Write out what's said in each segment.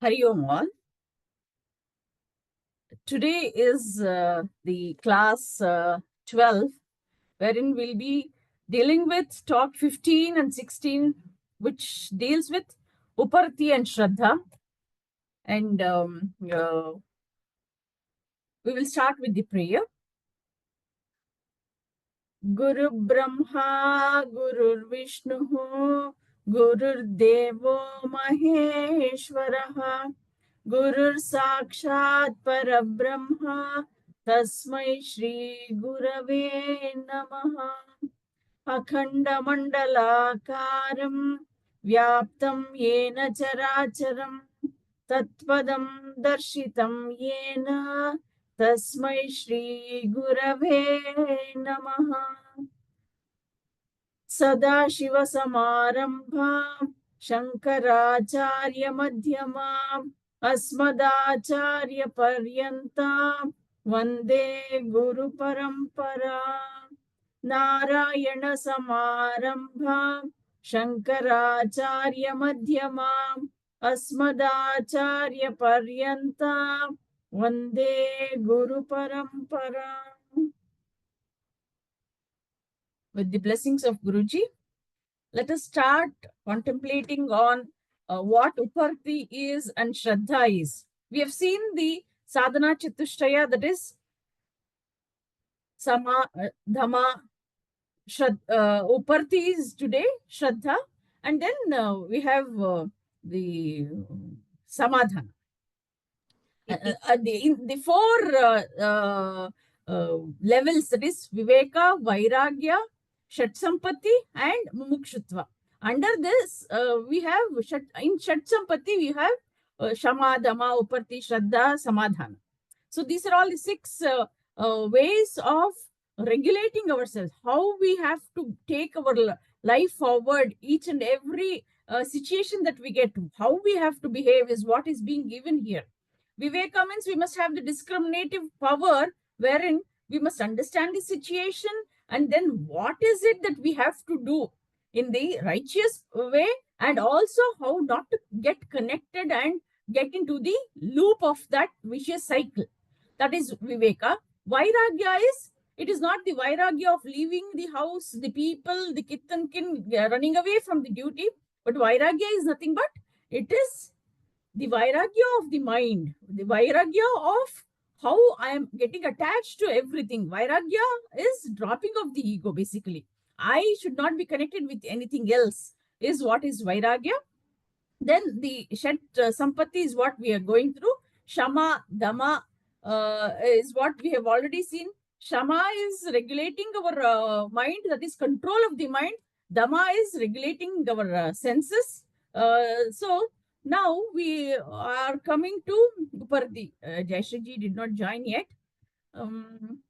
Hari Om all. Today is the class 12, wherein we'll be dealing with talk 15 and 16, which deals with Upparathi and Shraddha. And we will start with the prayer. Guru Brahma, Guru Vishnu, Guru Devo Maheshwaraha, Gurur Sakshat Parabrahma, Tasmai Shri Gurave Namaha. Akhanda Mandalakaram, Vyaptam Yena Characharam, Tattvadam Darshitam Yena, Tasmai Shri Gurave Namaha. Sadashivasamarambham Shankaracharya Madhyamam Asmadacharya Paryantam Vande Guru Paramparam Narayana Samarambham Shankaracharya Madhyamam Asmadacharya Paryantam Vande Guru Paramparam. With the blessings of Guruji, let us start contemplating on what Upparathi is and Shraddha is. We have seen the Sadhana Chatushtaya, that is Sama, Dhamma, Upparathi is today, Shraddha, and then we have the Samadhana. The four levels, that is Viveka, Vairagya, Shatsampati and Mumukshutva. Under this, we have, in Shatsampati, we have Shama, Dhamma, Upparathi, Shraddha, Samadhana. So these are all the six ways of regulating ourselves, how we have to take our life forward. Each and every situation that we get to, how we have to behave is what is being given here. Viveka means we must have the discriminative power, wherein we must understand the situation and then what is it that we have to do in the righteous way, and also how not to get connected and get into the loop of that vicious cycle. That is Viveka. Vairagya is, it is not the Vairagya of leaving the house, the people, the kith and kin, running away from the duty, but Vairagya is nothing but, it is the Vairagya of the mind, the Vairagya of how I am getting attached to everything. Vairagya is dropping of the ego, basically. I should not be connected with anything else, is what is Vairagya. Then the Shat Sampati is what we are going through. Shama, Dhamma is what we have already seen. Shama is regulating our mind, that is control of the mind. Dhamma is regulating our senses. So now we are coming to Upparathi. Jaishriji did not join yet.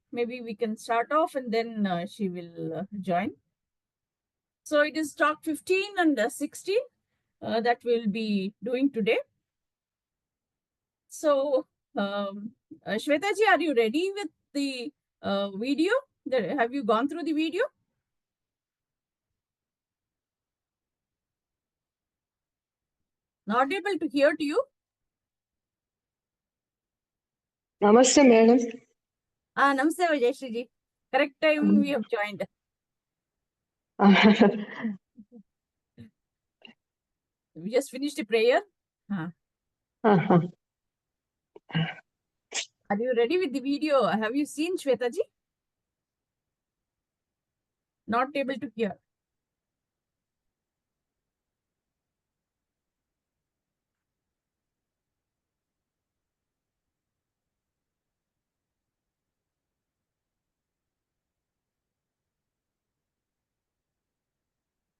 Maybe we can start off and then she will join. So it is talk 15 and 16 that we'll be doing today. So Shwetaji, are you ready with the video? Have you gone through the video? Not able to hear to you? Namaste, madam. Namaste, Jaishriji. Correct time we have joined. We just finished the prayer. Are you ready with the video? Have you seen Shwetaji? Not able to hear.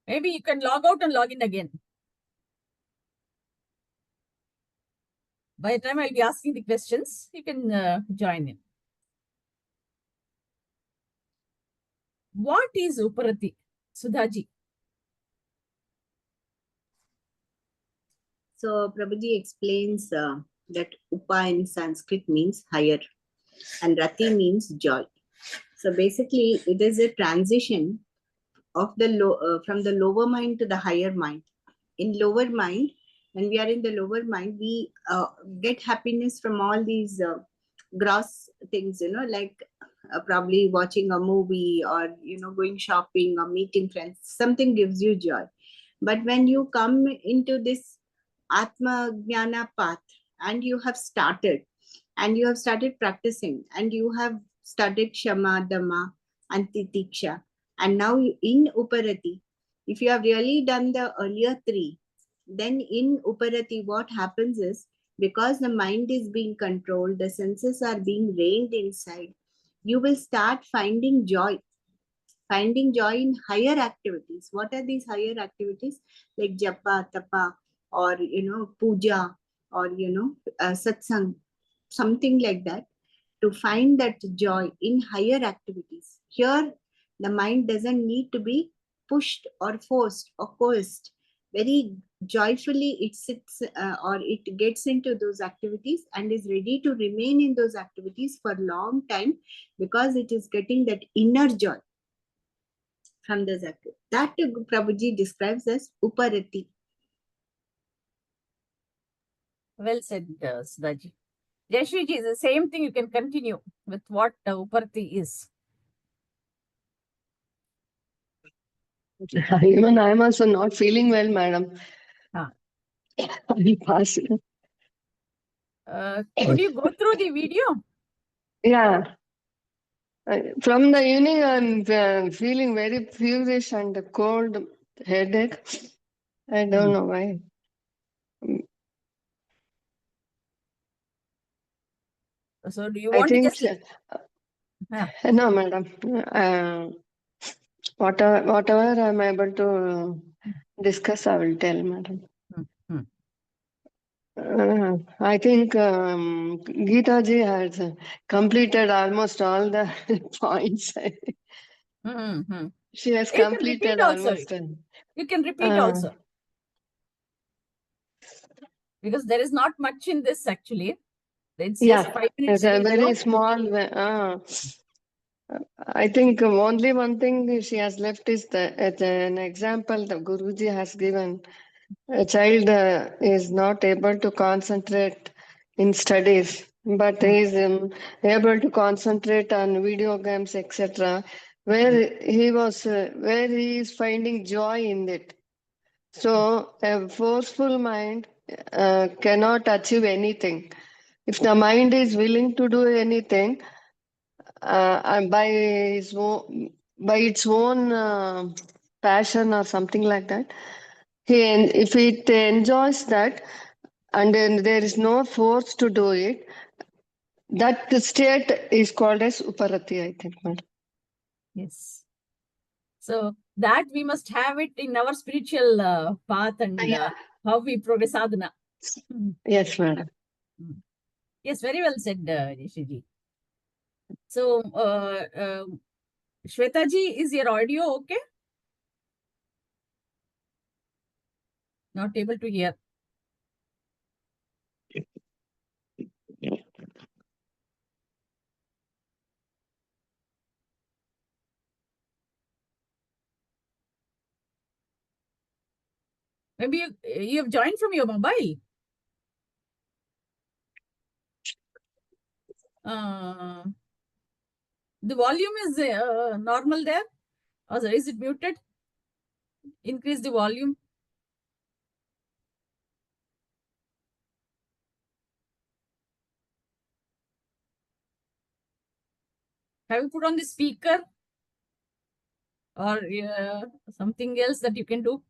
Maybe you can log out and log in again. By the time I'll be asking the questions, you can join in. What is Upparathi? Sudhaji. So Prabhuji explains that Upa in Sanskrit means higher and Rati means joy. So basically it is a transition of the from the lower mind to the higher mind. In lower mind, when we are in the lower mind, we get happiness from all these gross things, like probably watching a movie, or going shopping or meeting friends. Something gives you joy. But when you come into this Atma Jnana path, and you have started practicing, and you have started Shama, Dhamma, and Titiksha, and now in Upparathi, if you have really done the earlier three, then in Upparathi, what happens is, because the mind is being controlled, the senses are being reined inside, you will start finding joy in higher activities. What are these higher activities? Like japa, tapa, or puja, or satsang, something like that, to find that joy in higher activities. Here, the mind doesn't need to be pushed or forced or coerced. Very joyfully, it sits or it gets into those activities and is ready to remain in those activities for a long time, because it is getting that inner joy from those activities. That Prabhuji describes as Upparathi. Well said, Sudhaji. Jayashriji, the same thing you can continue with what Upparathi is. Even I am also not feeling well, madam. Ah. I will pass. Could you go through the video? Yeah. From the evening, I'm feeling very feverish and cold, headache. I don't know why. So do you I want to think just... no, madam. Whatever I'm able to discuss, I will tell, madam. I think Geeta ji has completed almost all the points. She has You can repeat completed also. almost. You can repeat also. Because there is not much in this actually. It's just 5 minutes. It's a very small. I think only one thing she has left is an example the Guruji has given. A child is not able to concentrate in studies, but is able to concentrate on video games, etc., where he is finding joy in it. So a forceful mind cannot achieve anything. If the mind is willing to do anything by its own passion or something like that, if it enjoys that, and then there is no force to do it, that state is called as Upparathi, I think, madam. Yes. So that we must have it in our spiritual path and how we progress sadhana. Yes, madam. Yes, very well said, Nishiji. So, Shweta ji, is your audio okay? Not able to hear. Maybe you have joined from your mobile. The volume is normal there, or is it muted? Increase the volume. Have you put on the speaker or something else that you can do?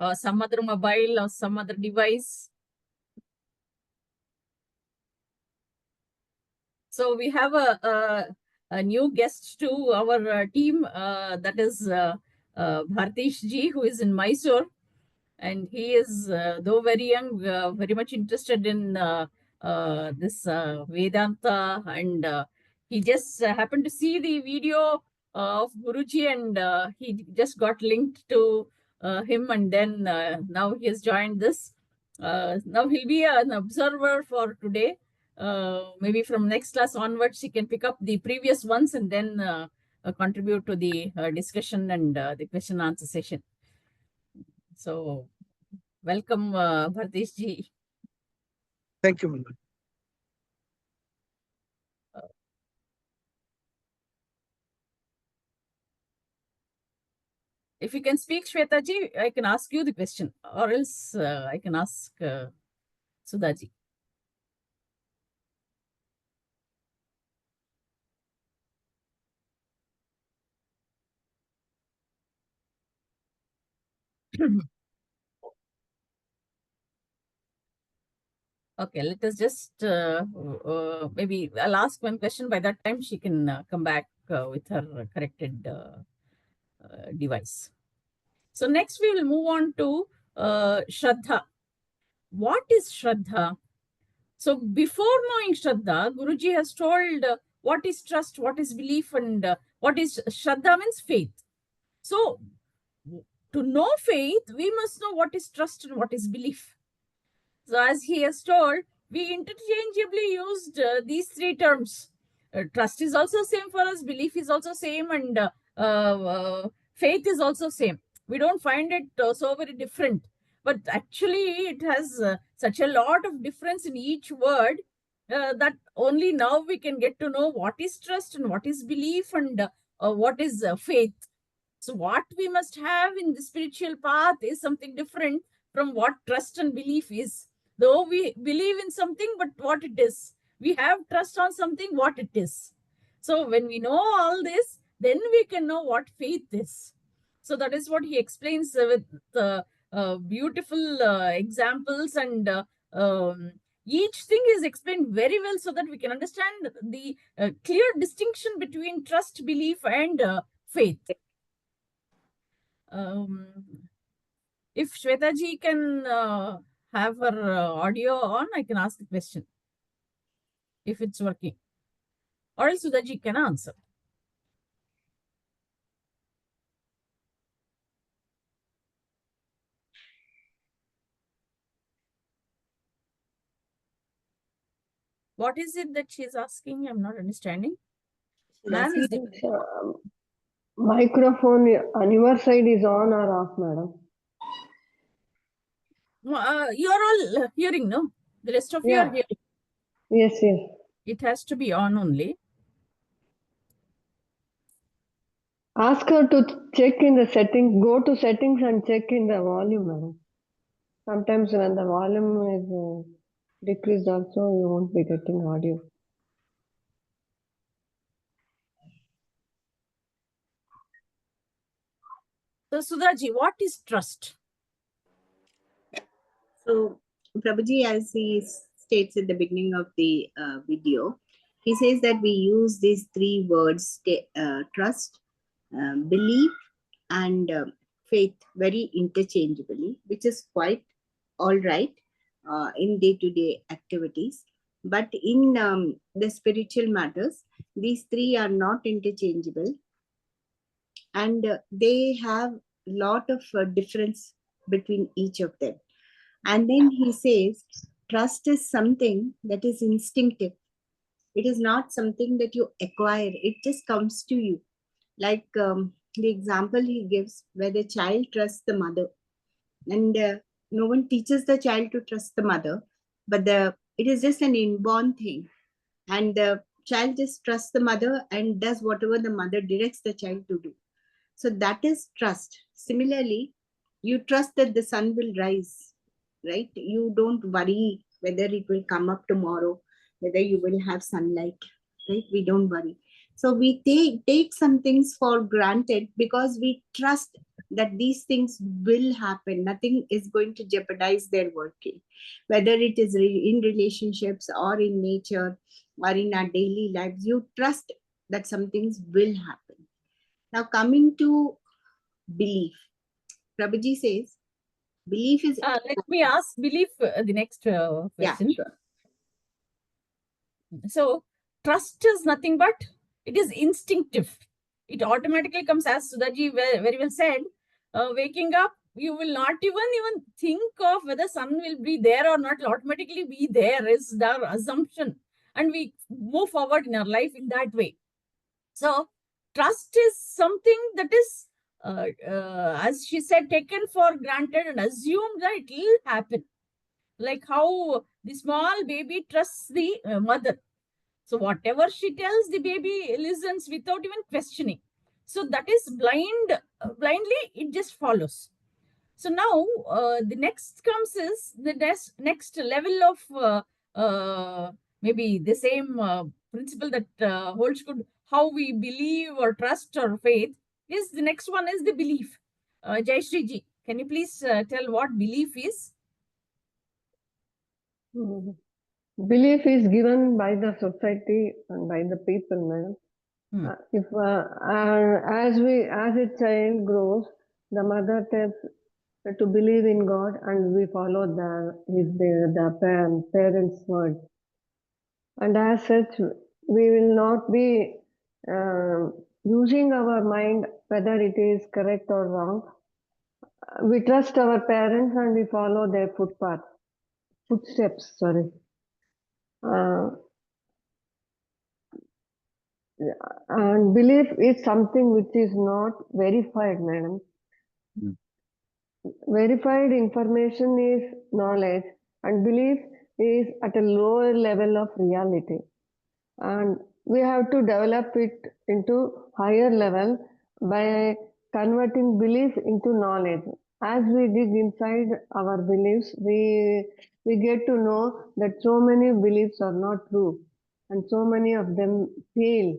Or some other mobile or some other device. So we have a new guest to our team, that is Bhartish ji, who is in Mysore. And he is, though very young, very much interested in this Vedanta. And he just happened to see the video of Guruji, and he just got linked to him, and then now he has joined this. Now he'll be an observer for today. Maybe from next class onwards, he can pick up the previous ones and then contribute to the discussion and the question and answer session. So, welcome, Bhartish ji. Thank you, Mother. If you can speak, Shweta ji, I can ask you the question, or else I can ask Sudha ji. Okay, let us just maybe I'll ask one question. By that time, she can come back with her corrected device. So next we will move on to Shraddha. What is Shraddha? So before knowing Shraddha, Guruji has told what is trust, what is belief, and what is Shraddha means faith. So to know faith, we must know what is trust and what is belief. So as he has told, we interchangeably used these three terms. Trust is also same for us, belief is also same, and faith is also same. We don't find it so very different. But actually, it has such a lot of difference in each word that only now we can get to know what is trust and what is belief and what is faith. So what we must have in the spiritual path is something different from what trust and belief is. Though we believe in something, but what it is. We have trust on something, what it is. So when we know all this, then we can know what faith is. So that is what he explains with beautiful examples, and each thing is explained very well so that we can understand the clear distinction between trust, belief, and faith. If Shweta ji can have her audio on, I can ask the question if it's working. Or else Sudha ji can answer. What is it that she's asking? I'm not understanding. Ma'am, is the Microphone on your side is on or off, madam? you're all hearing, no? The rest of you are hearing. Yes, yes. It has to be on only. Ask her to check in the settings, go to settings and check in the volume, madam. Sometimes when the volume is decreased also, you won't be getting audio. So Sudha ji, what is trust? So Prabhuji, as he states at the beginning of the video, he says that we use these three words, trust, belief, and faith very interchangeably, which is quite all right in day-to-day activities. But in the spiritual matters, these three are not interchangeable, and they have a lot of difference between each of them. And then he says, trust is something that is instinctive. It is not something that you acquire. It just comes to you. Like the example he gives, where the child trusts the mother, and no one teaches the child to trust the mother, but it is just an inborn thing, and the child just trusts the mother and does whatever the mother directs the child to do. So that is trust. Similarly, you trust that the sun will rise, right? You don't worry whether it will come up tomorrow, whether you will have sunlight, right? We don't worry. So we take some things for granted because we trust that these things will happen. Nothing is going to jeopardize their working, whether it is in relationships or in nature or in our daily lives. You trust that some things will happen. Now coming to belief, Prabhuji says, belief is... Let me ask belief the next question. Yeah, sure. So trust is nothing but it is instinctive. It automatically comes, as Sudhaji very well said. Waking up, you will not even think of whether sun will be there or not. It'll automatically be there is the assumption, and we move forward in our life in that way. So trust is something that is, as she said, taken for granted and assumed that it will happen. Like how the small baby trusts the mother. So whatever she tells, the baby listens without even questioning. So that is blindly, it just follows. So now the next comes is the next level of maybe the same principle that holds good, how we believe or trust or faith, is the next one is the belief. Jai Shri ji, can you please tell what belief is? Belief is given by the society and by the people, madam. If as a child grows, the mother tells to believe in God, and we follow the parents' word. And as such, we will not be using our mind whether it is correct or wrong. We trust our parents and we follow their footsteps. Sorry. And belief is something which is not verified, madam. Verified information is knowledge, and belief is at a lower level of reality. And we have to develop it into higher level by converting belief into knowledge. As we dig inside our beliefs, we get to know that so many beliefs are not true, and so many of them fail.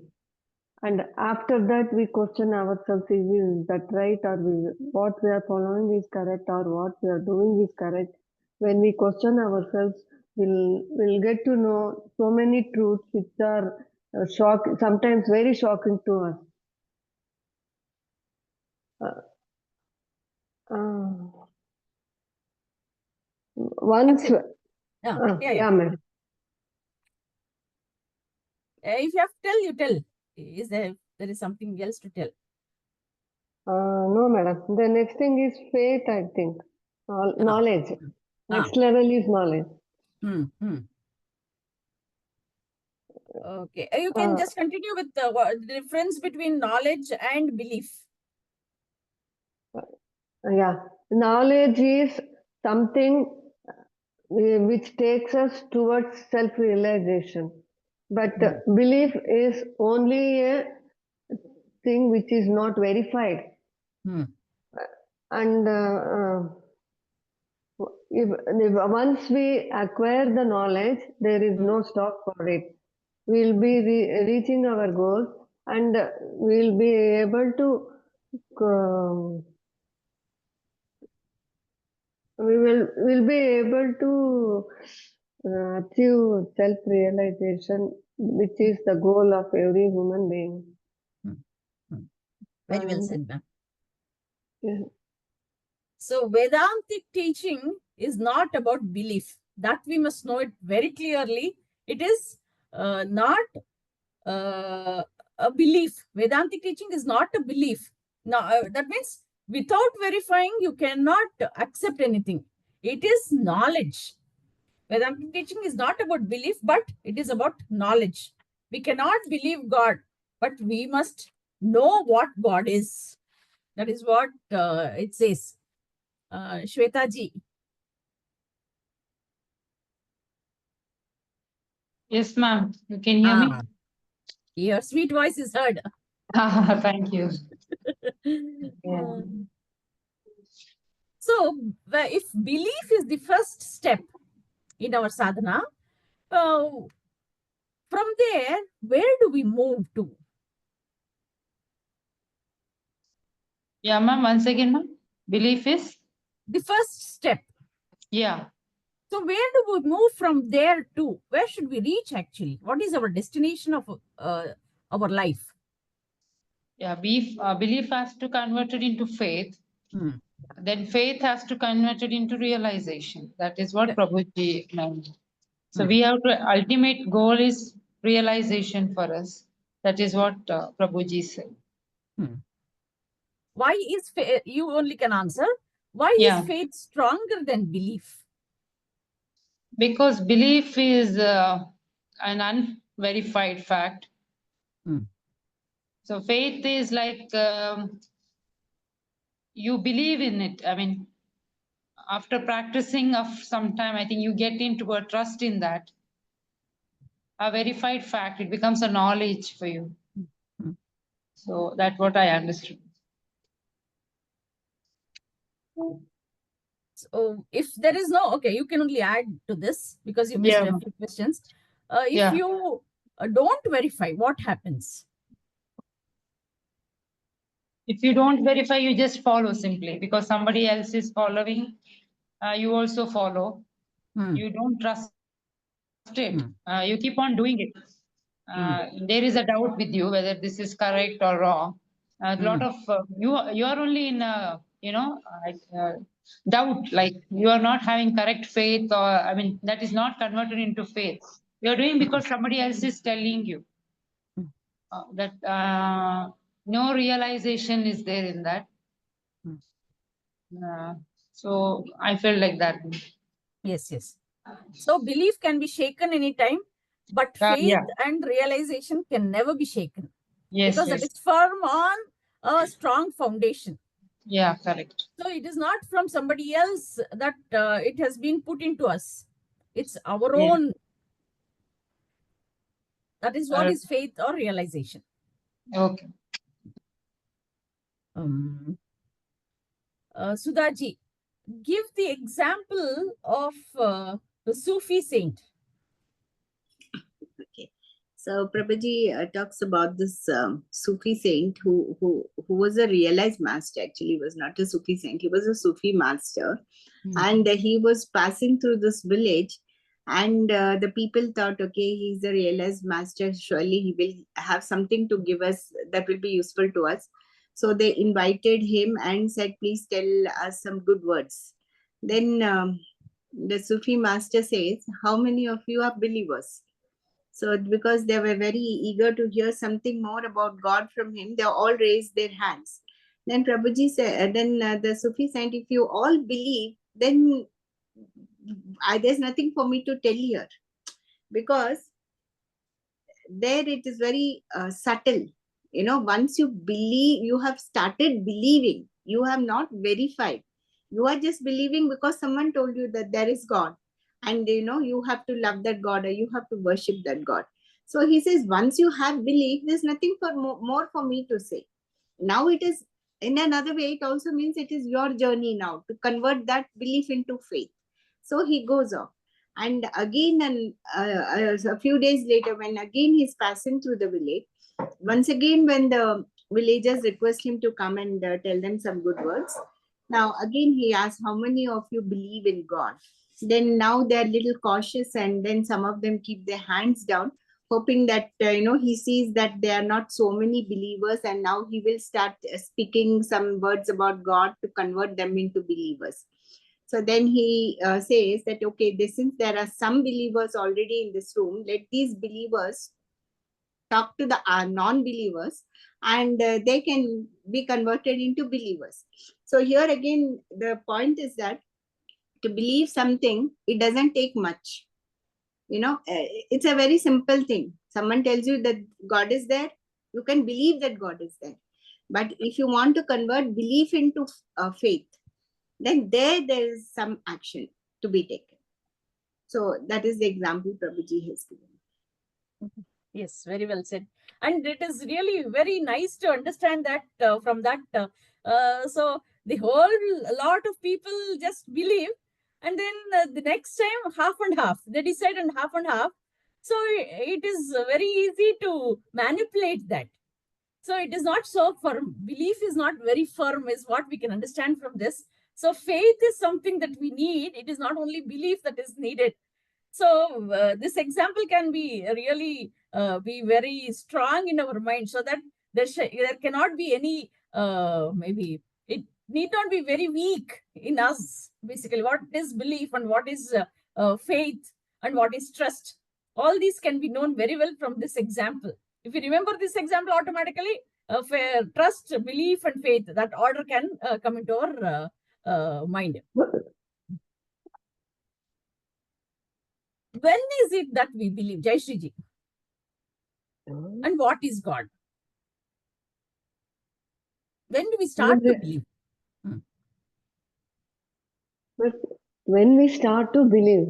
And after that, we question ourselves: is that right, or what we are following is correct, or what we are doing is correct? When we question ourselves, we'll get to know so many truths which are sometimes very shocking to us. Once, yeah, madam. If you have to tell, you tell. Is there is something else to tell? No, madam. The next thing is faith, I think. Knowledge. Next level is knowledge. Okay. You can just continue with the difference between knowledge and belief. Yeah. Knowledge is something which takes us towards self-realization. But belief is only a thing which is not verified. And if once we acquire the knowledge, there is no stop for it. We'll be reaching our goals, and we'll be able to we'll be able to achieve self-realization, which is the goal of every human being. Very well said, ma'am. Yeah. So Vedantic teaching is not about belief. That we must know it very clearly. It is not a belief. Vedantic teaching is not a belief. Now, that means without verifying, you cannot accept anything. It is knowledge. Vedantic teaching is not about belief, but it is about knowledge. We cannot believe God, but we must know what God is. That is what it says. Shweta ji. Yes, ma'am. You can hear me? Your sweet voice is heard. Thank you. Yeah. So, if belief is the first step in our sadhana, from there, where do we move to? Yeah, ma'am. Once again, ma'am. Belief is? The first step. Yeah. So where do we move from there to? Where should we reach actually? What is our destination of our life? Yeah, belief has to convert it into faith. Then faith has to convert it into realization. That is what Prabhuji meant. So we have to, ultimate goal is realization for us. That is what Prabhuji said. Why is faith, you only can answer, why Yeah. is faith stronger than belief? Because belief is an unverified fact. So faith is like you believe in it. I mean, after practicing of some time, I think you get into a trust in that. A verified fact, it becomes a knowledge for you. So that's what I understood. So if there is no, okay, you can only add to this because you missed Yeah. a few questions. If Yeah. you don't verify, what happens? If you don't verify, you just follow simply because somebody else is following, you also follow. You don't trust it. You keep on doing it. There is a doubt with you whether this is correct or wrong. A lot of you are only in doubt, like you are not having correct faith, or I mean that is not converted into faith. You are doing because somebody else is telling you that no realization is there in that. So I felt like that. Yes, yes. So belief can be shaken anytime, but faith Yeah. and realization can never be shaken Yes, because yes. it is firm on a strong foundation. Yeah, correct. So it is not from somebody else that it has been put into us. It's our Yeah. own. That is what is faith or realization. Okay. Sudhaji, give the example of the Sufi saint. Okay. So Prabhuji talks about this Sufi saint who was a realized master. Actually, he was not a Sufi saint. He was a Sufi master, and he was passing through this village, and the people thought, okay, he's a realized master. Surely he will have something to give us that will be useful to us. So they invited him and said, please tell us some good words. Then the Sufi master says, how many of you are believers? So because they were very eager to hear something more about God from him, they all raised their hands. Then Prabhuji said, then the Sufi said, if you all believe, then there's nothing for me to tell here. Because there it is very subtle. You know, once you believe, you have started believing, you have not verified. You are just believing because someone told you that there is God. And you know, you have to love that God or you have to worship that God. So he says, once you have belief, there's nothing for more for me to say. Now it is, in another way, it also means it is your journey now to convert that belief into faith. So he goes off. And again, and a few days later, when again he's passing through the village, once again, when the villagers request him to come and tell them some good words, now again he asks, how many of you believe in God? Then now they're a little cautious, and then some of them keep their hands down, hoping that he sees that there are not so many believers, and now he will start speaking some words about God to convert them into believers. So then he says that, okay, since there are some believers already in this room, let these believers talk to the non-believers, and they can be converted into believers. So here again, the point is that to believe something, it doesn't take much. It's a very simple thing. Someone tells you that God is there, you can believe that God is there. But if you want to convert belief into faith, then there is some action to be taken. So that is the example Prabhuji has given. Yes, very well said. And it is really very nice to understand that from that. So the whole lot of people just believe, and then the next time half and half, they decide on half and half. So it is very easy to manipulate that. So it is not so firm. Belief is not very firm, is what we can understand from this. So faith is something that we need. It is not only belief that is needed. So this example can be really be very strong in our mind, so that there cannot be any maybe it need not be very weak in us. Basically, what is belief and what is faith and what is trust? All these can be known very well from this example. If you remember this example automatically, trust, belief, and faith. That order can come into our mind. When is it that we believe, Jai Shri Ji? And what is God? When do we start to believe? But when we start to believe,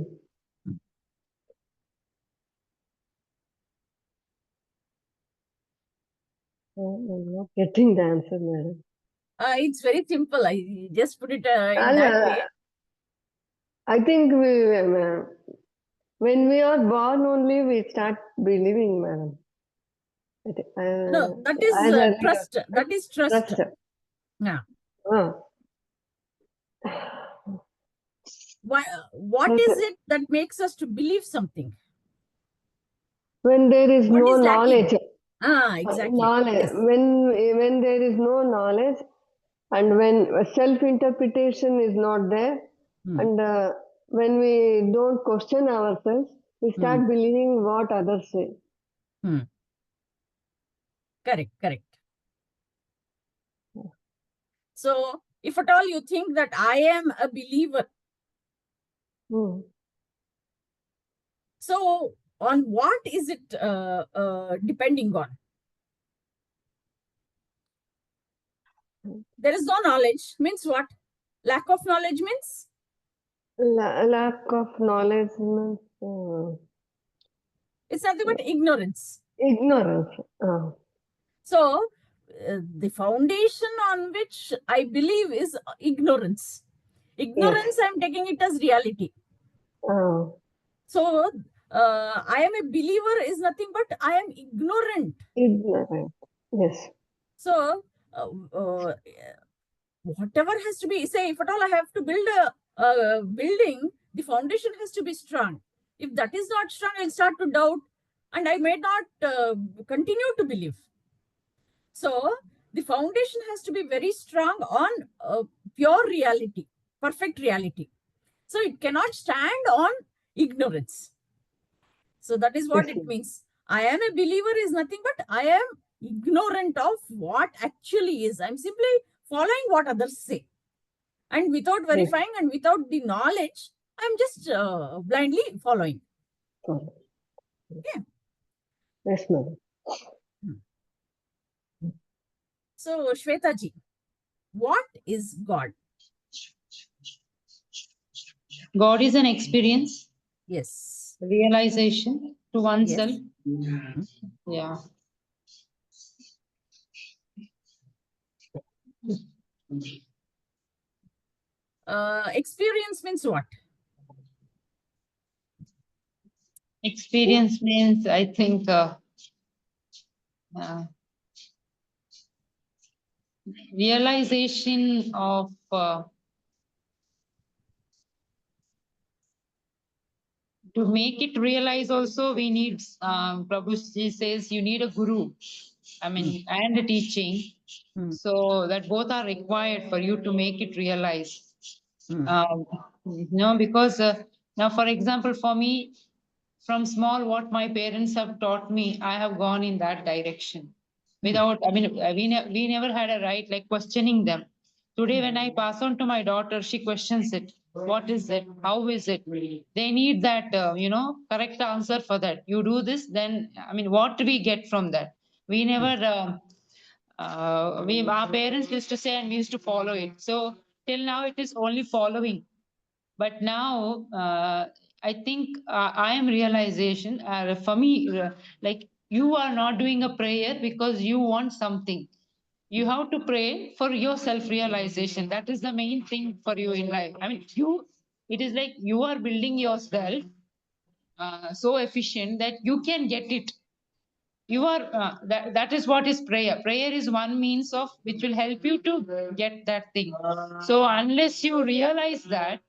I'm not getting the answer, madam. It's very simple. I just put it in that way. I think when we are born only, we start believing, madam. No, that is trust. That is trust. Yeah. What is it that makes us to believe something? When there is What no is lacking? knowledge. Exactly. Knowledge. Yes. When there is no knowledge, and when self-interpretation is not there, and when we don't question ourselves, we start believing what others say. Correct. So, if at all you think that I am a believer, so on what is it depending on? There is no knowledge. Means what? Lack of knowledge means? Lack of knowledge means It's nothing but ignorance. Ignorance. So, the foundation on which I believe is ignorance. Ignorance, I'm taking it as reality. So, I am a believer is nothing but I am ignorant. Ignorant. Yes. So, whatever has to be, say, if at all I have to build a building, the foundation has to be strong. If that is not strong, I'll start to doubt and I may not continue to believe. So, the foundation has to be very strong on pure reality, perfect reality. So, it cannot stand on ignorance. So, that is what it means. I am a believer is nothing but I am ignorant of what actually is. I'm simply following what others say. And without verifying and without the knowledge, I'm just blindly following. Yeah. Yes, ma'am. So, Shweta ji, what is God? God is an experience. Yes. Realization to oneself. Yeah. Experience means what? Experience means, I think, realization of to make it realize also we need, Prabhuji says you need a guru, I mean, and a teaching. So that both are required for you to make it realize. No, because now, for example, for me, from small, what my parents have taught me, I have gone in that direction. Without, I mean, we never had a right like questioning them. Today, when I pass on to my daughter, she questions it. What is it? How is it? They need that, correct answer for that. You do this, then, I mean, what do we get from that? We never, our parents used to say and we used to follow it. So till now, it is only following. But now, I think I am realization for me, like you are not doing a prayer because you want something. You have to pray for your self-realization. That is the main thing for you in life. I mean, it is like you are building yourself so efficient that you can get it. You are, that is what is prayer. Prayer is one means of which will help you to get that thing. So unless you realize that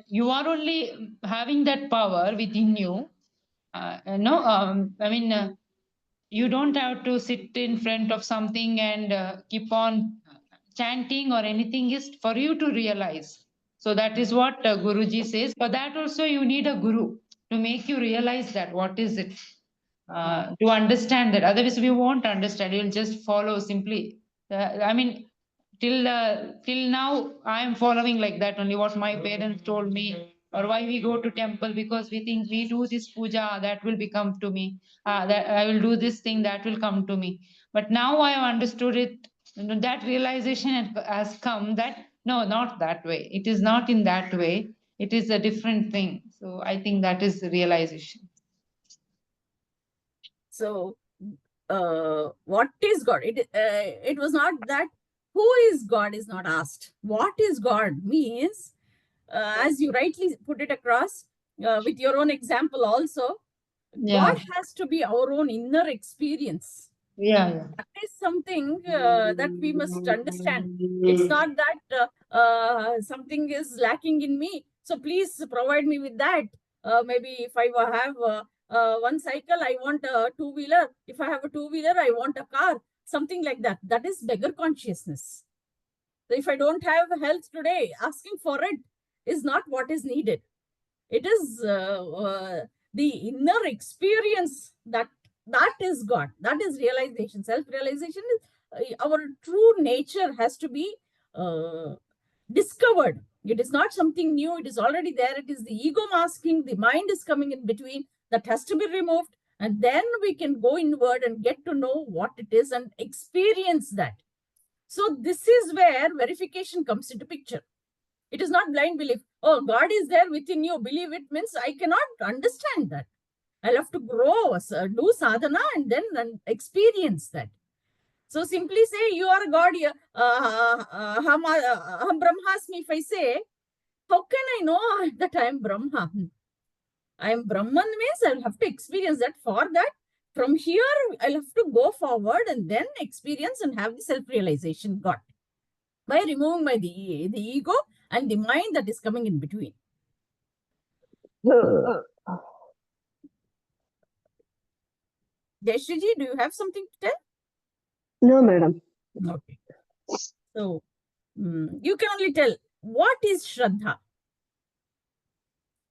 you are only having that power within you, I mean, you don't have to sit in front of something and keep on chanting or anything, is for you to realize. So that is what Guruji says. For that also you need a guru to make you realize that what is it. to understand that. Otherwise, we won't understand. You'll just follow simply. I mean, till now, I am following like that only what my parents told me, or why we go to temple, because we think we do this puja, that will become to me. That I will do this thing, that will come to me. But now I have understood it. That realization has come that no, not that way. It is not in that way. It is a different thing. So I think that is the realization. So, what is God? It was not that who is God is not asked. What is God means, as you rightly put it across with your own example also, God has to be our own inner experience. Yeah. That is something that we must understand. It's not that something is lacking in me, so please provide me with that. Maybe if I have one cycle, I want a two-wheeler. If I have a two-wheeler, I want a car. Something like that. That is beggar consciousness. So if I don't have health today, asking for it is not what is needed. It is the inner experience that is God. That is realization. Self-realization is our true nature has to be discovered. It is not something new. It is already there. It is the ego masking. The mind is coming in between. That has to be removed. And then we can go inward and get to know what it is and experience that. So this is where verification comes into picture. It is not blind belief. Oh, God is there within you. Believe it means I cannot understand that. I'll have to grow, do sadhana and then experience that. So simply say you are God. Ham Brahmasmi. If I say, how can I know that I am Brahma? I am Brahman means I'll have to experience that. For that, from here, I'll have to go forward and then experience and have the self-realization God. By removing the ego and the mind that is coming in between. Jayashriji, do you have something to tell? No, madam. Okay. So, you can only tell, what is Shraddha?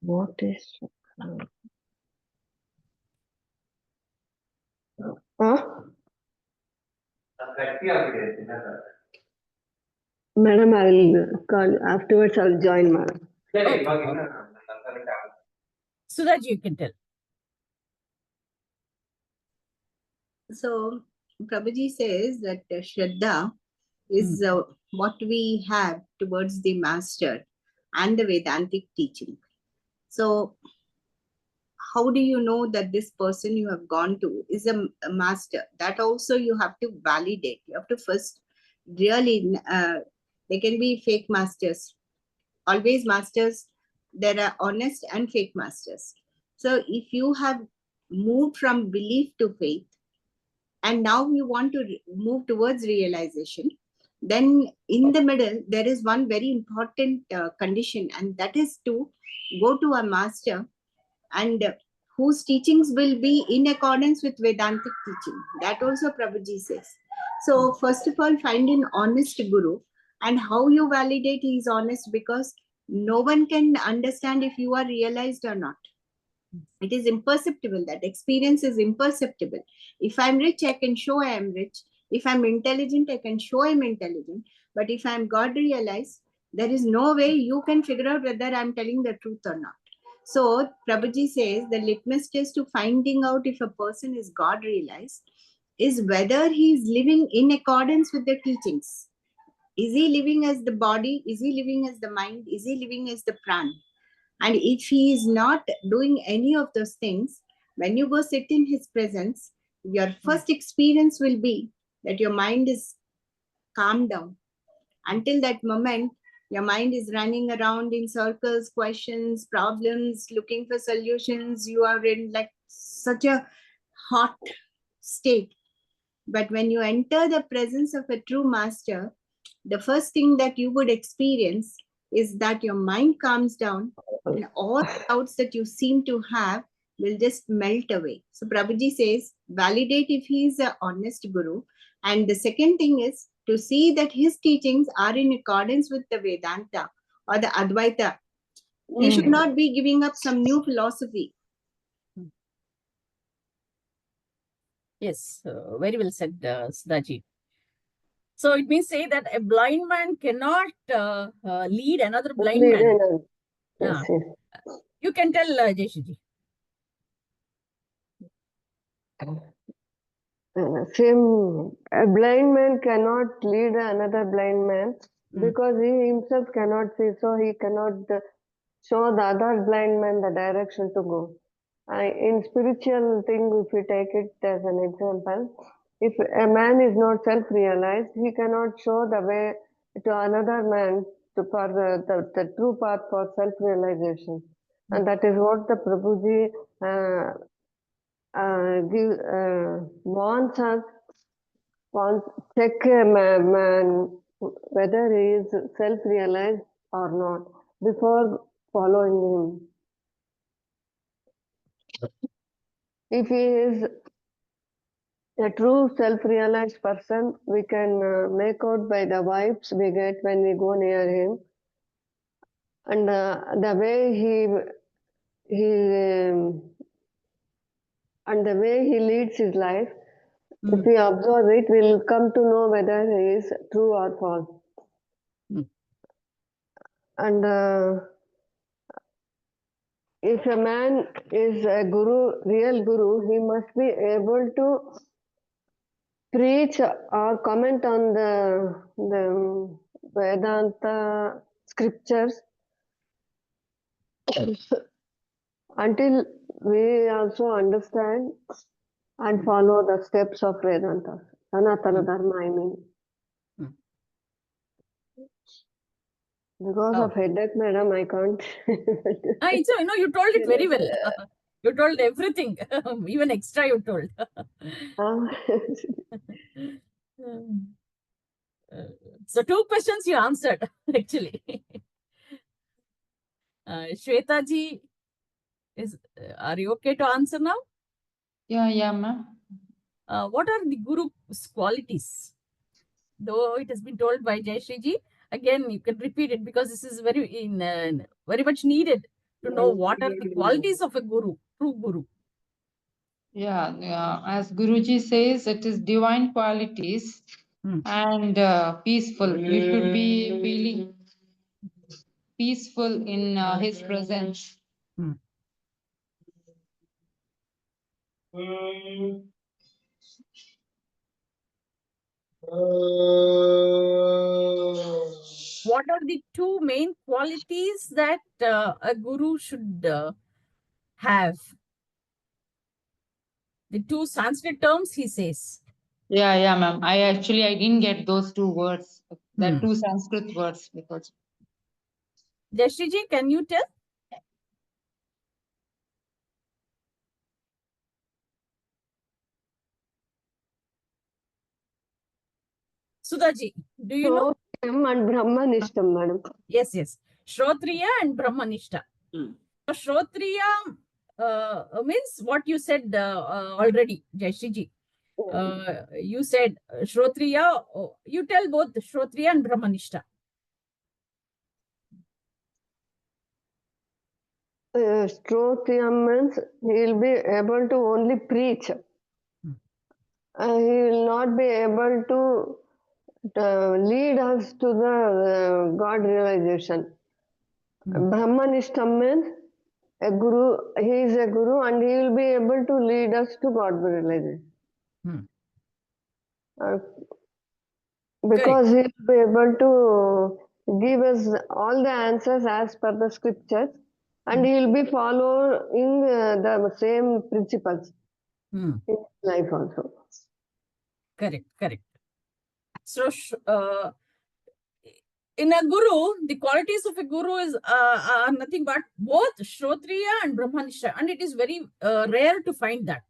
What is? Madam, I will call afterwards. I will join, madam. Okay. So that you can tell. So Prabhuji says that Shraddha is what we have towards the master and the Vedantic teaching. So how do you know that this person you have gone to is a master? That also you have to validate. You have to first really, they can be fake masters. Always masters, there are honest and fake masters. So if you have moved from belief to faith, and now you want to move towards realization, then in the middle, there is one very important condition, and that is to go to a master and whose teachings will be in accordance with Vedantic teaching. That also Prabhuji says. So first of all, find an honest guru. And how you validate he is honest, because no one can understand if you are realized or not. It is imperceptible. That experience is imperceptible. If I'm rich, I can show I am rich. If I'm intelligent, I can show I'm intelligent. But if I'm God realized, there is no way you can figure out whether I'm telling the truth or not. So Prabhuji says the litmus test to finding out if a person is God realized is whether he is living in accordance with the teachings. Is he living as the body? Is he living as the mind? Is he living as the pran? And if he is not doing any of those things, when you go sit in his presence, your first experience will be that your mind is calmed down. Until that moment, your mind is running around in circles, questions, problems, looking for solutions. You are in like such a hot state. But when you enter the presence of a true master, the first thing that you would experience is that your mind calms down and all doubts that you seem to have will just melt away. So Prabhuji says, validate if he is an honest guru. And the second thing is to see that his teachings are in accordance with the Vedanta or the Advaita. He should not be giving up some new philosophy. Yes, very well said, Sadaji. So it means say that a blind man cannot lead another blind Lead man. another. Ah, Yes, yes. you can tell, Jayashiji. Same, a blind man cannot lead another blind man Mm. because he himself cannot see, so he cannot show the other blind man the direction to go. In spiritual thing, if we take it as an example, if a man is not self-realized, he cannot show the way to another man for the true path for self-realization. And that is what the Prabhuji wants us, wants check a man whether he is self-realized or not before following him. If he is a true self-realized person, we can make out by the vibes we get when we go near him, and the way he leads his life. If we observe it, we'll come to know whether he is true or false. And if a man is a guru, real guru, he must be able to preach or comment on the Vedanta scriptures until we also understand and follow the steps of Vedanta, Sanatana Dharma, I mean. Because of headache, madam, I can't. It's, you told it very well. You told everything, even extra you told. So 2 questions you answered, actually. Shweta ji, are you okay to answer now? Yeah, ma'am. What are the Guru's qualities? Though it has been told by Jayashree ji, again you can repeat it because this is very much needed to know what are the qualities of a guru, true guru. Yeah, as Guruji says, it is divine qualities and peaceful. We should be feeling peaceful in his presence. What are the 2 main qualities that a guru should have? The 2 Sanskrit terms he says. Yeah, ma'am. I didn't get those 2 words, that 2 Sanskrit words because. Jayashree ji, can you tell? Sudhaji, do you know? Shrotriyam and Brahmanishtam, madam. Yes. Shrotriya and Brahmanishta. So Shrotriya means what you said already, Jayashree ji. You said Shrotriya, you tell both Shrotriya and Brahmanishta. Shrotriyam means he will be able to only preach. He will not be able to lead us to the God realization. Brahmanishtam means a guru, he is a guru and he will be able to lead us to God realization. Because he will be able to give us all the answers as per the scriptures and he will be following the same principles in life also. Correct. So, in a guru, the qualities of a guru are nothing but both Shrotriya and Brahmanishta, and it is very rare to find that.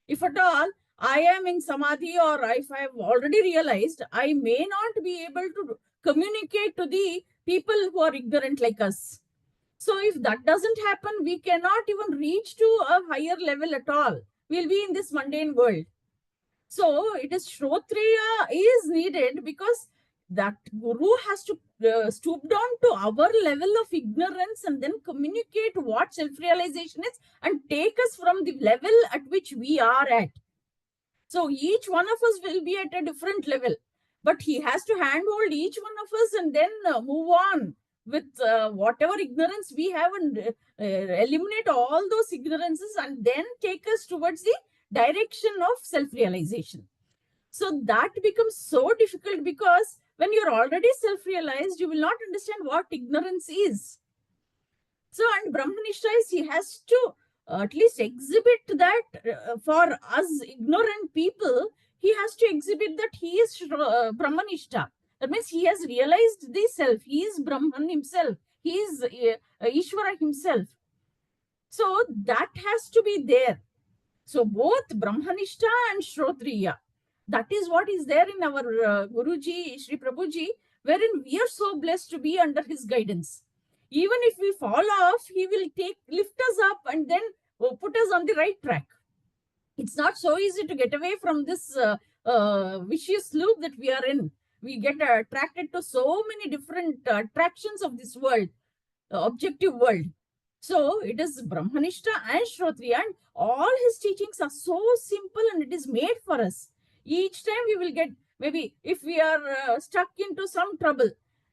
If at all I am in Samadhi or if I have already realized, I may not be able to communicate to the people who are ignorant like us. So if that doesn't happen, we cannot even reach to a higher level at all. We'll be in this mundane world. So it is Shrotriya is needed because that guru has to stoop down to our level of ignorance and then communicate what self-realization is and take us from the level at which we are at. So each one of us will be at a different level, but he has to handhold each one of us and then move on with whatever ignorance we have, and eliminate all those ignorances and then take us towards the direction of self-realization. So that becomes so difficult, because when you're already self-realized, you will not understand what ignorance is. So, and Brahmanishta is, he has to at least exhibit that for us ignorant people, he has to exhibit that he is Brahmanishta. That means he has realized the self. He is Brahman himself. He is Ishvara himself. So that has to be there. So both Brahmanishta and Shrotriya, that is what is there in our Guruji, Sri Prabhuji, wherein we are so blessed to be under his guidance. Even if we fall off, he will lift us up and then put us on the right track. It's not so easy to get away from this vicious loop that we are in. We get attracted to so many different attractions of this world, objective world. So it is Brahmanishta and Shrotriya, and all his teachings are so simple and it is made for us. Each time we will get, maybe if we are stuck into some trouble,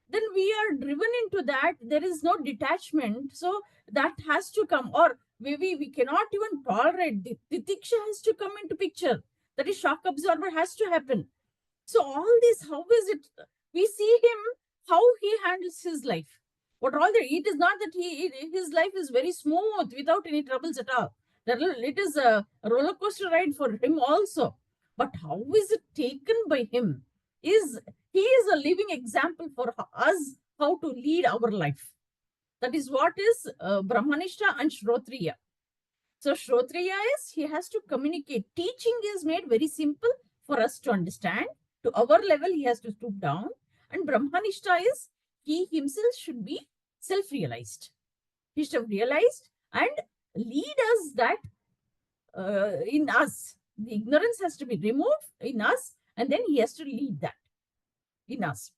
then we are driven into that. There is no detachment. So that has to come. Or maybe we cannot even tolerate. The titiksha has to come into picture. That is, shock absorber has to happen. So all this, how is it? We see him, how he handles his life. What all the, it is not that his life is very smooth without any troubles at all. It is a roller coaster ride for him also. But how is it taken by him? He is a living example for us how to lead our life. That is what is Brahmanishta and Shrotriya. So Shrotriya is, he has to communicate. Teaching is made very simple for us to understand. To our level, he has to stoop down. And Brahmanishta is, he himself should be self-realized. He should have realized and lead us that in us. The ignorance has to be removed in us, and then he has to lead that in us.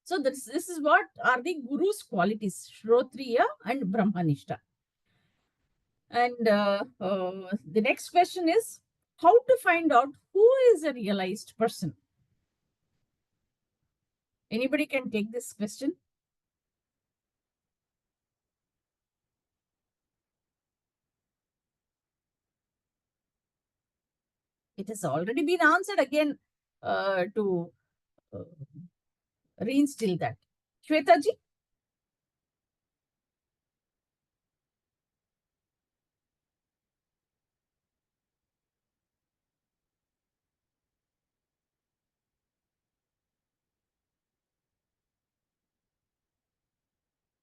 So this is what are the Guru's qualities, Shrotriya and Brahmanishta. And the next question is, how to find out who is a realized person? Anybody can take this question? It has already been answered again to reinstill that. Shweta ji?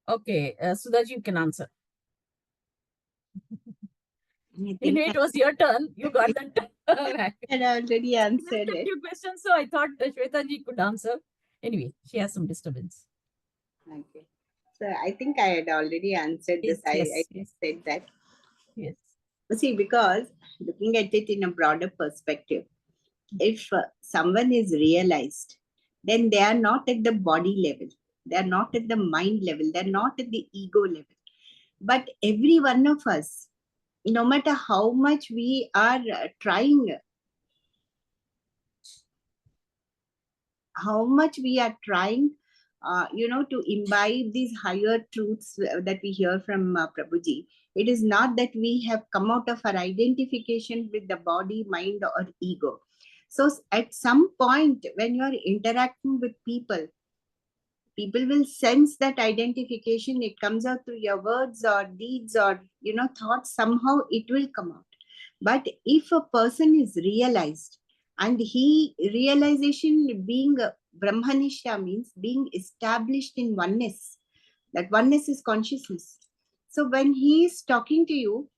Okay, Sudhaji, you can answer. Anyway, it was your turn. You got that. I had already answered it. Your question, so I thought Shweta ji could answer. Anyway, she has some disturbance. Okay. So I think I had already answered this. I said that. Yes. See, because looking at it in a broader perspective, if someone is realized, then they are not at the body level. They are not at the mind level. They are not at the ego level. But every one of us, no matter how much we are trying, to imbibe these higher truths that we hear from Prabhuji. It is not that we have come out of our identification with the body, mind, or ego. So at some point, when you are interacting with people will sense that identification. It comes out through your words or deeds or, thoughts. Somehow it will come out. But if a person is realized, and realization being Brahmanishta means being established in oneness. That oneness is consciousness. So when he is talking to you,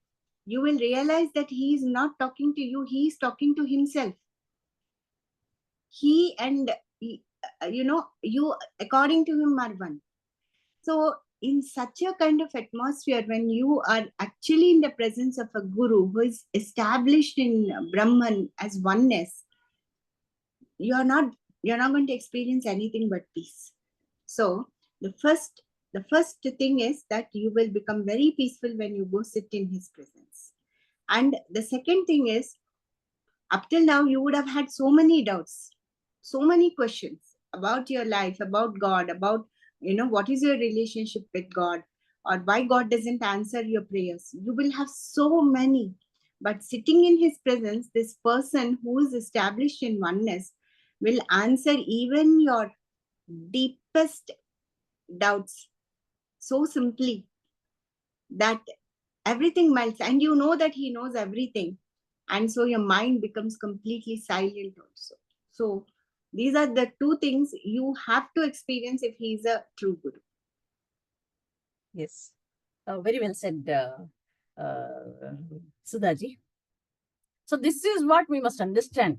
you will realize that he is not talking to you, he is talking to himself. He and, you according to him are one. So in such a kind of atmosphere, when you are actually in the presence of a guru who is established in Brahman as oneness, you're not going to experience anything but peace. So the first thing is that you will become very peaceful when you go sit in his presence. And the second thing is, Up till now, you would have had so many doubts, so many questions about your life, about God, about, what is your relationship with God, or why God doesn't answer your prayers. You will have so many. But sitting in his presence, this person who is established in oneness will answer even your deepest doubts so simply that everything melts, and you know that he knows everything. And so your mind becomes completely silent also. So these are the two things you have to experience if he is a true guru. Yes. Very well said, Sudhaji. So this is what we must understand.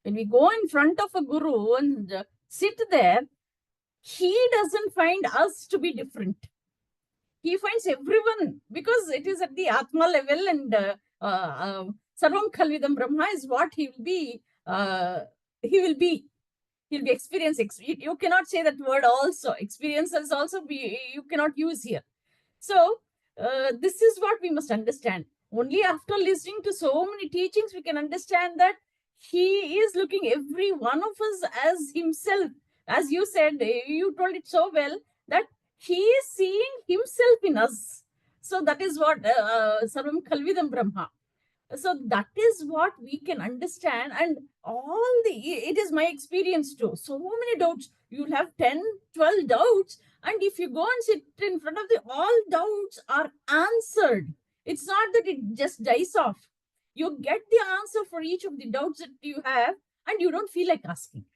When we go in front of a guru and sit there, he doesn't find us to be different. He finds everyone, because it is at the Atma level, and Sarvam Khalvidam Brahma is what he will be. He'll be experience. You cannot say that word also. Experiences also you cannot use here. So this is what we must understand. Only after listening to so many teachings, we can understand that he is looking every one of us as himself. As you said, you told it so well, that he is seeing himself in us. So that is what Sarvam Khalvidam Brahma. So that is what we can understand. And it is my experience too. So many doubts. You'll have 10, 12 doubts. And if you go and sit in front of all doubts are answered. It's not that it just dies off. You get the answer for each of the doubts that you have, and you don't feel like asking.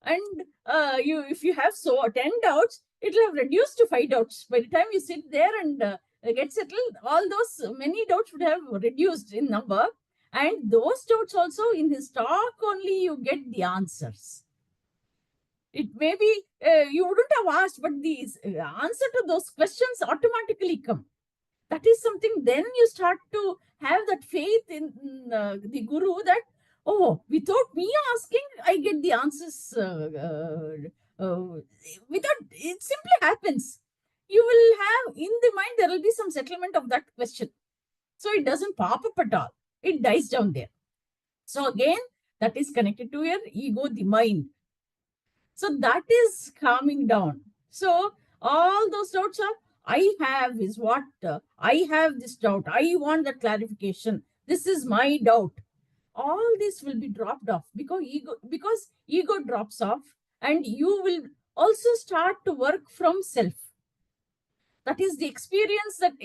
And if you have 10 doubts, it will have reduced to 5 doubts. By the time you sit there and get settled, all those many doubts would have reduced in number. And those doubts also, in his talk only, you get the answers. It may be you wouldn't have asked, but the answer to those questions automatically come. That is something, then you start to have that faith in the guru, that, oh, without me asking, I get the answers. Without, it simply happens. You will have, in the mind, there will be some settlement of that question. So it doesn't pop up at all. It dies down there. So again, that is connected to your ego, the mind. So that is calming down. So all those doubts are, I have is what, I have this doubt. I want that clarification. This is my doubt. All this will be dropped off because ego drops off, and you will also start to work from self. That is the experience that,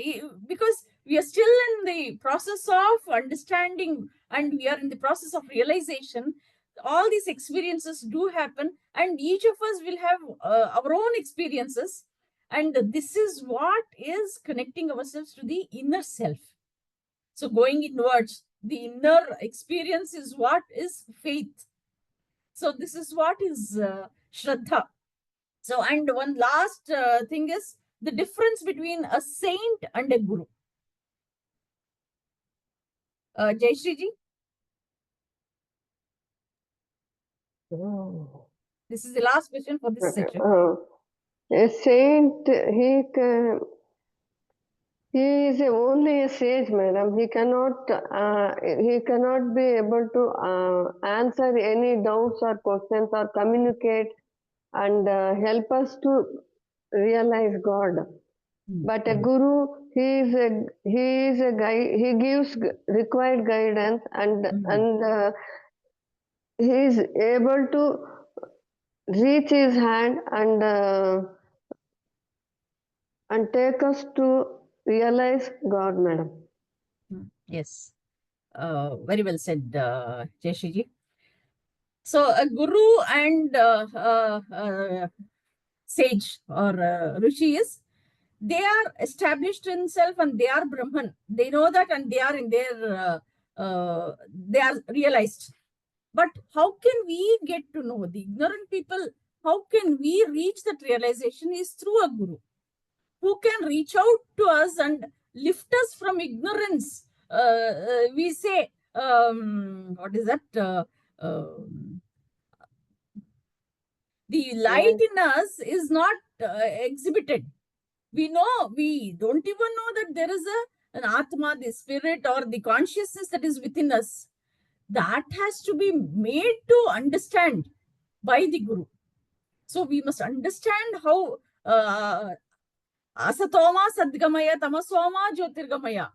because we are still in the process of understanding and we are in the process of realization, all these experiences do happen, and each of us will have our own experiences. And this is what is connecting ourselves to the inner self. So going inwards, the inner experience is what is faith. So this is what is Shraddha. So, and one last thing is the difference between a saint and a guru. Jayshree ji. This is the last question for this section. A saint, he is only a sage, madam. He cannot be able to answer any doubts or questions or communicate and help us to realize God. But a guru, he is a guide. He gives required guidance, and he is able to reach his hand and take us to realize God, madam. Yes, very well said, Jayshree ji. So a guru and sage or rishi is, they are established in self and they are Brahman. They know that, and they are in their, they are realized. But how can we get to know? The ignorant people, how can we reach that realization is through a guru who can reach out to us and lift us from ignorance. We say, what is that? The light in us is not exhibited. We don't even know that there is an Atma, the spirit or the consciousness that is within us. that has to be made to understand by the Guru. So we must understand how asatoma sadgamaya tamasoma jyotirgamaya.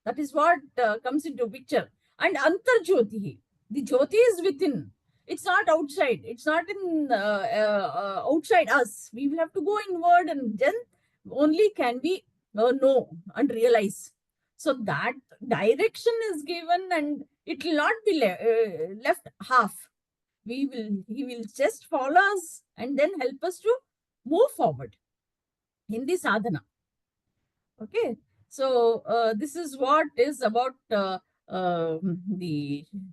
That is what comes into picture. And antarjyotihi, the jyoti is within. It's not outside. It's not in outside us. We will have to go inward, and then only can we know and realize. So that direction is given, and it will not be left half. He will just follow us and then help us to move forward in the sadhana. Okay, so this is what is about the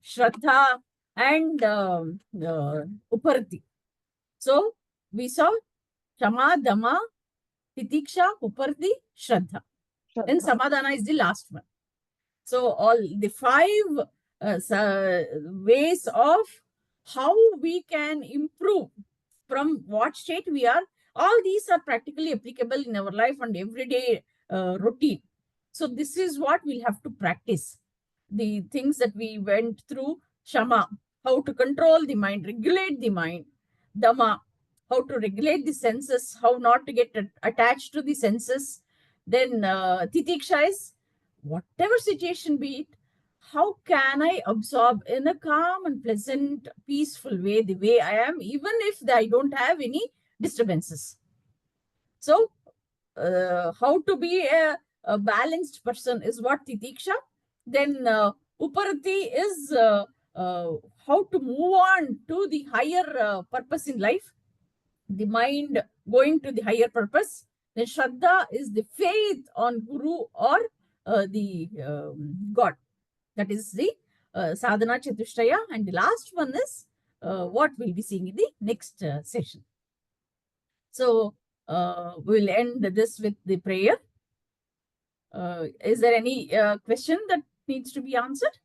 Shraddha and Upparathi. So we saw Shama, Dama, Titiksha, Upparathi, Shraddha. Then Samadhana is the last one. So all the 5 ways of how we can improve from what state we are. All these are practically applicable in our life and everyday routine. So this is what we'll have to practice. The things that we went through: Shama, how to control the mind, regulate the mind; Dama, how to regulate the senses, how not to get attached to the senses. Then Titiksha is, whatever situation be it, how can I absorb in a calm and pleasant, peaceful way, the way I am, even if I don't have any disturbances. So how to be a balanced person is what Titiksha. Then Upparathi is how to move on to the higher purpose in life, the mind going to the higher purpose. Then Shraddha is the faith on Guru or the God. That is the sadhana chatushtaya. And the last one is what we'll be seeing in the next session. So we'll end this with the prayer. Is there any question that needs to be answered?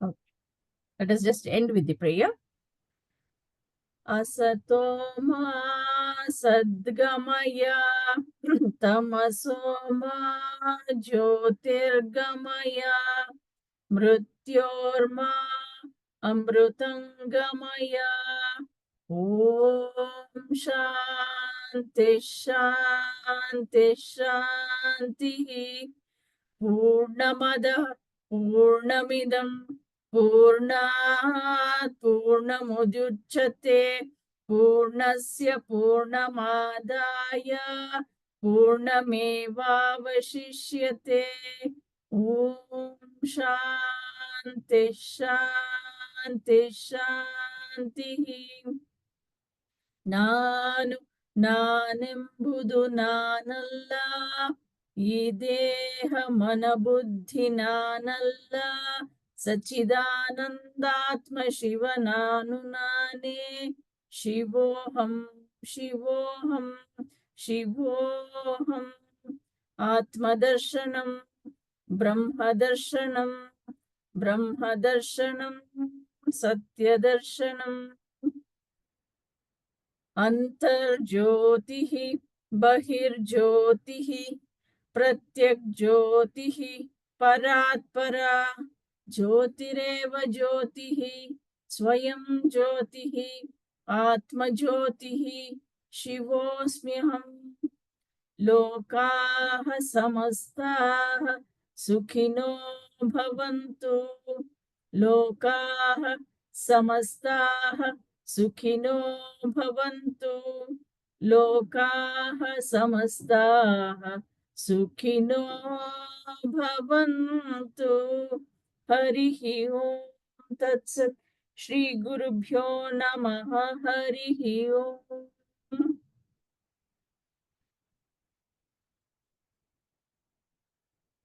Okay. Let us just end with the prayer. Asato ma sadgamaya tamaso ma jyotirgamaya mrityorma amrutangamaya. Om Shanti Shanti Shanti. Purnamada Purnamidam Purnat Purnamudhyuchyate Purnasya Purnamadaya Purnamevavashishyate. Om Shanti Shanti Shanti. Nanu nanembudu nanalla ಈ ದೇಹ ಮನ ಬುದ್ಧಿ ನಾನಲ್ಲ, ಸಚ್ಚಿದಾನಂದಾತ್ಮ ಶಿವ ನಾನು ನಾನೇ. ಶಿವೋಹಂ ಶಿವೋಹಂ ಶಿವೋಹಂ. ಆತ್ಮದರ್ಶನಂ ಬ್ರಹ್ಮದರ್ಶನಂ ಬ್ರಹ್ಮದರ್ಶನಂ ಸತ್ಯದರ್ಶನಂ. ಅಂತರ್ಜ್ಯೋತಿಃ ಬಹಿರ್ಜ್ಯೋತಿಃ प्रत्यक ज्योति परात्परा. ज्योतिरेव ज्योति स्वयं ज्योति आत्म ज्योति शिवोऽस्म्यहम्. लोकाः समस्ताः सुखिनो भवन्तु. लोकाः समस्ताः सुखिनो भवन्तु. लोकाः समस्ताः सुखिनो भवन्तु. हरिः ओम तत्सत्. श्री गुरुभ्यो नमः. हरिः ओम.